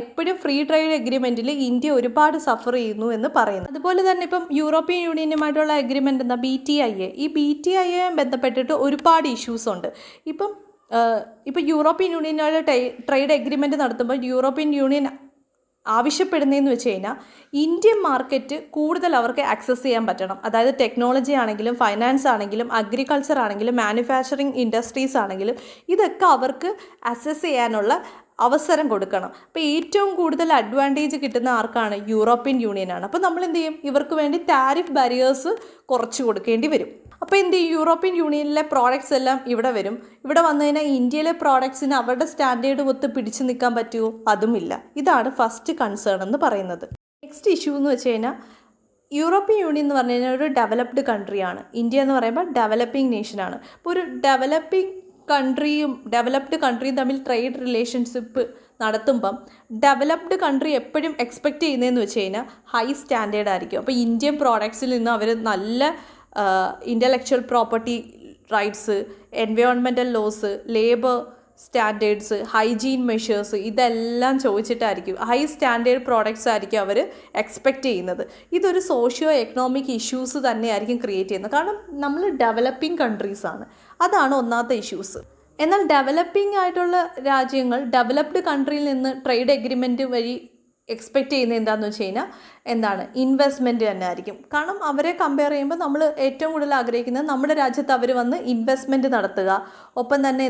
എപ്പോഴും ഫ്രീ ട്രേഡ് എഗ്രിമെൻറ്റിൽ ഇന്ത്യ ഒരുപാട് സഫർ ചെയ്യുന്നു എന്ന് പറയുന്നത്. അതുപോലെ തന്നെ ഇപ്പം യൂറോപ്യൻ യൂണിയനുമായിട്ടുള്ള എഗ്രിമെൻ്റ് എന്താ BTIA. ഈ BTIA ബന്ധപ്പെട്ടിട്ട് ഒരുപാട് ഇഷ്യൂസ് ഉണ്ട്. ഇപ്പം യൂറോപ്യൻ യൂണിയനുമായിട്ട് ട്രേഡ് എഗ്രിമെൻറ്റ് നടത്തുമ്പോൾ യൂറോപ്യൻ യൂണിയൻ ആവശ്യപ്പെടുന്നതെന്ന് വെച്ച് കഴിഞ്ഞാൽ ഇന്ത്യൻ മാർക്കറ്റ് കൂടുതൽ അവർക്ക് ആക്സസ് ചെയ്യാൻ പറ്റണം. അതായത് ടെക്നോളജി ആണെങ്കിലും ഫൈനാൻസ് ആണെങ്കിലും അഗ്രികൾച്ചർ ആണെങ്കിലും മാനുഫാക്ചറിങ് ഇൻഡസ്ട്രീസ് ആണെങ്കിലും ഇതൊക്കെ അവർക്ക് അക്സസ് ചെയ്യാനുള്ള അവസരം കൊടുക്കണം. അപ്പോൾ ഏറ്റവും കൂടുതൽ അഡ്വാൻറ്റേജ് കിട്ടുന്ന ആർക്കാണ്? യൂറോപ്യൻ യൂണിയനാണ്. അപ്പോൾ നമ്മൾ എന്ത് ചെയ്യും? ഇവർക്ക് വേണ്ടി ടാരിഫ് ബാരിയേഴ്സ് കുറച്ച് കൊടുക്കേണ്ടി വരും. അപ്പോൾ എന്ത് ചെയ്യും? യൂറോപ്യൻ യൂണിയനിലെ പ്രോഡക്റ്റ്സ് എല്ലാം ഇവിടെ വരും. ഇവിടെ വന്നു കഴിഞ്ഞാൽ ഇന്ത്യയിലെ പ്രോഡക്ട്സിന് അവരുടെ സ്റ്റാൻഡേർഡ് ഒത്ത് പിടിച്ചു നിൽക്കാൻ പറ്റുമോ? അതുമില്ല. ഇതാണ് ഫസ്റ്റ് കൺസേൺ എന്ന് പറയുന്നത്. നെക്സ്റ്റ് ഇഷ്യൂ എന്ന് വെച്ച് കഴിഞ്ഞാൽ യൂറോപ്യൻ യൂണിയൻ എന്ന് പറഞ്ഞു കഴിഞ്ഞാൽ ഒരു ഡെവലപ്ഡ് കൺട്രിയാണ്. ഇന്ത്യ എന്ന് പറയുമ്പോൾ ഡെവലപ്പിംഗ് നേഷനാണ്. അപ്പോൾ ഒരു ഡെവലപ്ഡ് കൺട്രിയും തമ്മിൽ ട്രേഡ് റിലേഷൻഷിപ്പ് നടത്തുമ്പം ഡെവലപ്ഡ് കൺട്രി എപ്പോഴും എക്സ്പെക്റ്റ് ചെയ്യുന്നതെന്ന് വെച്ച് കഴിഞ്ഞാൽ ഹൈ സ്റ്റാൻഡേർഡ് ആയിരിക്കും. അപ്പോൾ ഇന്ത്യൻ പ്രോഡക്ട്സിൽ നിന്ന് അവർ നല്ല intellectual property rights, environmental laws, labour standards, hygiene measures ഇതെല്ലാം ചോദിച്ചിട്ടായിരിക്കും ഹൈ സ്റ്റാൻഡേർഡ് പ്രോഡക്റ്റ്സ് ആയിരിക്കും അവർ എക്സ്പെക്റ്റ് ചെയ്യുന്നത്. ഇതൊരു സോഷ്യോ എക്കണോമിക് ഇഷ്യൂസ് തന്നെയായിരിക്കും ക്രിയേറ്റ് ചെയ്യുന്നത്. കാരണം നമ്മൾ ഡെവലപ്പിംഗ് കൺട്രീസാണ്. അതാണ് ഒന്നാമത്തെ ഇഷ്യൂസ്. എന്നാൽ ഡെവലപ്പിംഗ് ആയിട്ടുള്ള രാജ്യങ്ങൾ ഡെവലപ്ഡ് കൺട്രിയിൽ നിന്ന് ട്രേഡ് എഗ്രിമെൻറ്റ് വഴി എക്സ്പെക്റ്റ് ചെയ്യുന്നത് എന്താണെന്ന് വെച്ച് കഴിഞ്ഞാൽ ഇൻവെസ്റ്റ്മെൻറ്റ് തന്നെ ആയിരിക്കും. കാരണം അവരെ കമ്പയർ ചെയ്യുമ്പോൾ നമ്മൾ ഏറ്റവും കൂടുതൽ ആഗ്രഹിക്കുന്നത് നമ്മുടെ രാജ്യത്ത് അവർ വന്ന് ഇൻവെസ്റ്റ്മെൻറ്റ് നടത്തുക, ഒപ്പം തന്നെ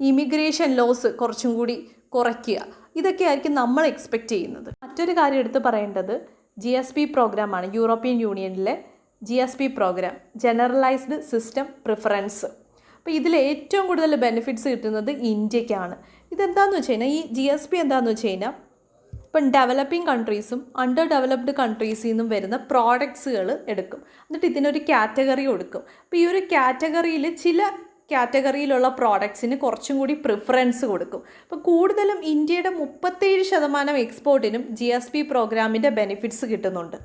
ഇമിഗ്രേഷൻ ലോസ് കുറച്ചും കൂടി കുറയ്ക്കുക. ഇതൊക്കെ ആയിരിക്കും നമ്മൾ എക്സ്പെക്റ്റ് ചെയ്യുന്നത്. മറ്റൊരു കാര്യം എടുത്ത് പറയേണ്ടത് GSP പ്രോഗ്രാമാണ്. യൂറോപ്യൻ യൂണിയനിലെ GSP program, generalised system preference. അപ്പോൾ ഇതിൽ ഏറ്റവും കൂടുതൽ ബെനിഫിറ്റ്സ് കിട്ടുന്നത് ഇന്ത്യക്കാണ്. ഇതെന്താണെന്ന് വെച്ച് കഴിഞ്ഞാൽ ഈ GSP എന്താണെന്ന് വെച്ച് കഴിഞ്ഞാൽ ഇപ്പം ഡെവലപ്പിംഗ് കൺട്രീസും അണ്ടർ ഡെവലപ്ഡ് കൺട്രീസിൽ നിന്നും വരുന്ന പ്രോഡക്ട്സുകൾ എടുക്കും. എന്നിട്ട് ഇതിനൊരു കാറ്റഗറി കൊടുക്കും. അപ്പോൾ ഈ ഒരു കാറ്റഗറിയിൽ ചില കാറ്റഗറിയിലുള്ള പ്രോഡക്ട്സിന് കുറച്ചും കൂടി പ്രിഫറൻസ് കൊടുക്കും. അപ്പോൾ കൂടുതലും ഇന്ത്യയുടെ 37% എക്സ്പോർട്ടിനും GSP പ്രോഗ്രാമിൻ്റെ ബെനിഫിറ്റ്സ് കിട്ടുന്നുണ്ട്.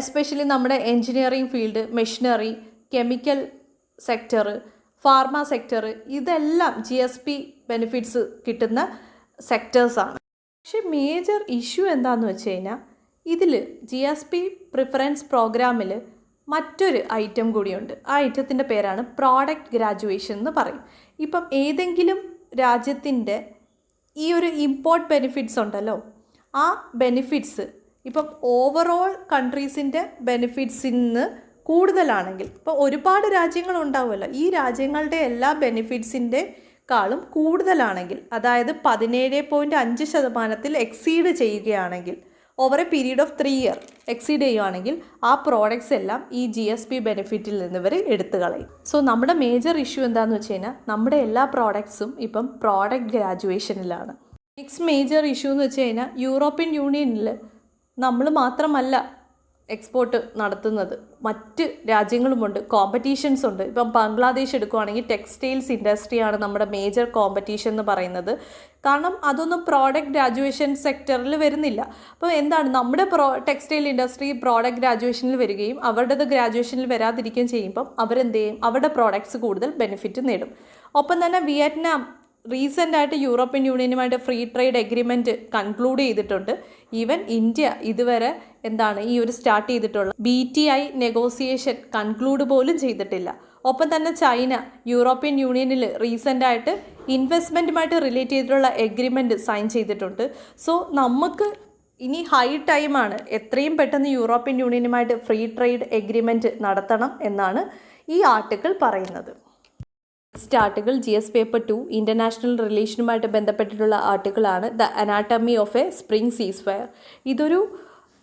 എസ്പെഷ്യലി നമ്മുടെ engineering field, machinery, chemical sector, pharma sector ഇതെല്ലാം GSP ബെനിഫിറ്റ്സ് കിട്ടുന്ന സെക്ടേഴ്സാണ്. പക്ഷേ മേജർ ഇഷ്യൂ എന്താണെന്ന് വെച്ച് കഴിഞ്ഞാൽ ഇതിൽ GSP പ്രിഫറൻസ് പ്രോഗ്രാമിൽ മറ്റൊരു ഐറ്റം കൂടിയുണ്ട്. ആ ഐറ്റത്തിൻ്റെ പേരാണ് പ്രോഡക്റ്റ് ഗ്രാജുവേഷൻ എന്ന് പറയും. ഇപ്പം ഏതെങ്കിലും രാജ്യത്തിൻ്റെ ഈ ഒരു ഇമ്പോർട്ട് ബെനിഫിറ്റ്സ് ഉണ്ടല്ലോ, ആ ബെനിഫിറ്റ്സ് ഇപ്പം ഓവറോൾ കൺട്രീസിൻ്റെ ബെനിഫിറ്റ്സിൽ നിന്ന് കൂടുതലാണെങ്കിൽ, ഇപ്പോൾ ഒരുപാട് രാജ്യങ്ങളുണ്ടാവുമല്ലോ, ഈ രാജ്യങ്ങളുടെ എല്ലാ ബെനിഫിറ്റ്സിൻ്റെ ക്കാളും കൂടുതലാണെങ്കിൽ, അതായത് 17.5% എക്സീഡ് ചെയ്യുകയാണെങ്കിൽ, over A period of 3 year exceed ചെയ്യുകയാണെങ്കിൽ ആ പ്രോഡക്റ്റ്സ് എല്ലാം ഈ GSP ബെനിഫിറ്റിൽ നിന്ന് ഇവർ എടുത്തു കളയും. സോ നമ്മുടെ മേജർ ഇഷ്യൂ എന്താണെന്ന് വെച്ച് കഴിഞ്ഞാൽ നമ്മുടെ എല്ലാ പ്രോഡക്ട്സും ഇപ്പം പ്രോഡക്റ്റ് ഗ്രാജുവേഷനിലാണ്. നെക്സ്റ്റ് മേജർ ഇഷ്യൂ എന്ന് വെച്ച് കഴിഞ്ഞാൽ യൂറോപ്യൻ യൂണിയനിൽ നമ്മൾ മാത്രമല്ല എക്സ്പോർട്ട് നടത്തുന്നത്, മറ്റ് രാജ്യങ്ങളുമുണ്ട്, കോമ്പറ്റീഷൻസ് ഉണ്ട്. ഇപ്പം ബംഗ്ലാദേശ് എടുക്കുകയാണെങ്കിൽ ടെക്സ്റ്റൈൽസ് ഇൻഡസ്ട്രിയാണ് നമ്മുടെ മേജർ കോമ്പറ്റീഷൻ എന്ന് പറയുന്നത്. കാരണം അതൊന്നും പ്രോഡക്റ്റ് ഗ്രാജുവേഷൻ സെക്ടറിൽ വരുന്നില്ല. അപ്പോൾ നമ്മുടെ ടെക്സ്റ്റൈൽ ഇൻഡസ്ട്രി പ്രോഡക്റ്റ് ഗ്രാജുവേഷനിൽ വരികയും അവരുടേത് ഗ്രാജുവേഷനിൽ വരാതിരിക്കുകയും ചെയ്യുമ്പം അവരെന്ത് ചെയ്യും? അവരുടെ പ്രോഡക്ട്സ് കൂടുതൽ ബെനിഫിറ്റ് നേടും. ഒപ്പം തന്നെ വിയറ്റ്നാം റീസെൻ്റായിട്ട് യൂറോപ്യൻ യൂണിയനുമായിട്ട് ഫ്രീ ട്രേഡ് എഗ്രിമെൻറ്റ് കൺക്ലൂഡ് ചെയ്തിട്ടുണ്ട്. ഈവൻ ഇന്ത്യ ഇതുവരെ ഈ ഒരു സ്റ്റാർട്ട് ചെയ്തിട്ടുള്ള BTI നെഗോസിയേഷൻ കൺക്ലൂഡ് പോലും ചെയ്തിട്ടില്ല. ഒപ്പം തന്നെ ചൈന യൂറോപ്യൻ യൂണിയനിൽ റീസെൻ്റായിട്ട് ഇൻവെസ്റ്റ്മെൻറ്റുമായിട്ട് റിലേറ്റ് ചെയ്തിട്ടുള്ള എഗ്രിമെൻറ്റ് സൈൻ ചെയ്തിട്ടുണ്ട്. സോ നമുക്ക് ഇനി ഹൈ ടൈമാണ് എത്രയും പെട്ടെന്ന് യൂറോപ്യൻ യൂണിയനുമായിട്ട് ഫ്രീ ട്രേഡ് എഗ്രിമെൻറ്റ് നടത്തണം എന്നാണ് ഈ ആർട്ടിക്കിൾ പറയുന്നത്. Next article GS paper 2 international റിലേഷനുമായിട്ട് ബന്ധപ്പെട്ടിട്ടുള്ള ആർട്ടിക്കിളാണ് the anatomy of a spring ceasefire. ഇതൊരു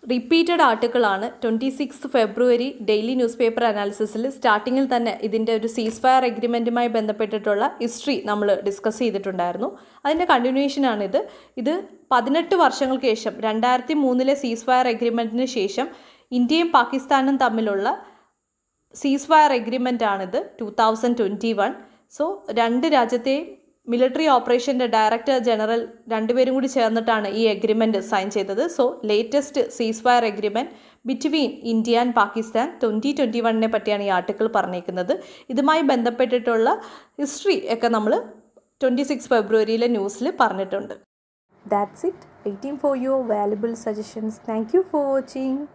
റിപ്പീറ്റഡ് ആർട്ടിക്കിളാണ്. 26 ഫെബ്രുവരി ഡെയിലി ന്യൂസ് പേപ്പർ അനാലിസിസിൽ സ്റ്റാർട്ടിങ്ങിൽ തന്നെ ഇതിൻ്റെ ഒരു സീസ്ഫയർ എഗ്രിമെൻറ്റുമായി ബന്ധപ്പെട്ടിട്ടുള്ള ഹിസ്റ്ററി നമ്മൾ ഡിസ്കസ് ചെയ്തിട്ടുണ്ടായിരുന്നു. അതിൻ്റെ കണ്ടിന്യൂഷനാണിത്. ഇത് 18 വർഷങ്ങൾക്ക് ശേഷം 2003 സീസ്ഫയർ എഗ്രിമെൻറ്റിന് ശേഷം ഇന്ത്യയും പാകിസ്ഥാനും തമ്മിലുള്ള സീസ്ഫയർ എഗ്രിമെൻ്റാണിത് 2021. സോ രണ്ട് രാജ്യത്തെയും മിലിറ്ററി ഓപ്പറേഷൻ്റെ ഡയറക്ടർ ജനറൽ രണ്ടുപേരും കൂടി ചേർന്നിട്ടാണ് ഈ എഗ്രിമെൻറ്റ് സൈൻ ചെയ്തത്. So latest ceasefire agreement between India and Pakistan 2021 പറ്റിയാണ് ഈ ആർട്ടിക്കിൾ പറഞ്ഞേക്കുന്നത്. ഇതുമായി ബന്ധപ്പെട്ടിട്ടുള്ള ഹിസ്റ്ററി ഒക്കെ നമ്മൾ 26 ഫെബ്രുവരിയിലെ ന്യൂസിൽ പറഞ്ഞിട്ടുണ്ട്. That's it. Waiting for your valuable suggestions. Thank you for watching.